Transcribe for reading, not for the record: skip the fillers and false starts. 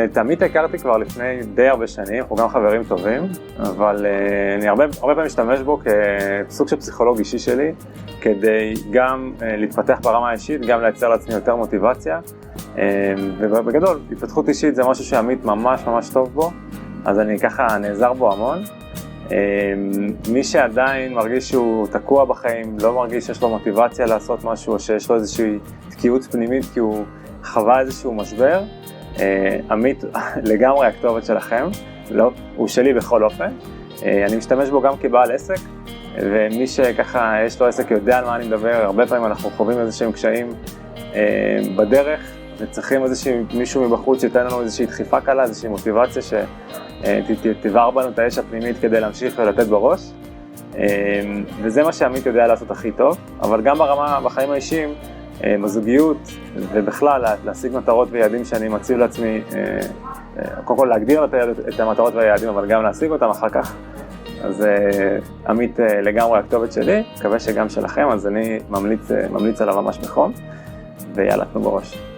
את עמית הכרתי כבר לפני די הרבה שנים, אנחנו גם חברים טובים, אבל אני הרבה פעמים משתמש בו כסוג של פסיכולוג אישי שלי, כדי גם להתפתח ברמה האישית, גם לייצר לעצמי יותר מוטיבציה, ובגדול, התפתחות אישית זה משהו שעמית ממש טוב בו, אז אני ככה נעזר בו המון. מי שעדיין מרגיש שהוא תקוע בחיים, לא מרגיש שיש לו מוטיבציה לעשות משהו, או שיש לו איזושהי תקיעות פנימית כי הוא חווה איזשהו משבר, עמית לגמרי הכתובת שלכם, לא, הוא שלי בכל אופן. אני משתמש בו גם כבעל עסק, ומי שככה יש לו עסק יודע על מה אני מדבר. הרבה פעמים אנחנו חווים איזשהם קשיים בדרך, וצריכים מישהו מבחוץ שייתן לנו איזושהי דחיפה קלה, איזושהי מוטיבציה שתבער בנו את האש הפנימית כדי להמשיך ולתת בראש. וזה מה שעמית יודע לעשות הכי טוב, אבל גם בחיים האישיים, בזוגיות ובכלל להשיג מטרות ויעדים שאני מציב לעצמי, קודם כל להגדיר את המטרות והיעדים, אבל גם להשיג אותם אחר כך. אז עמית לגמרי הכתובת שלי, מקווה שגם שלכם, אז אני ממליץ עליו ממש בחום, ויאללה, תנו בראש.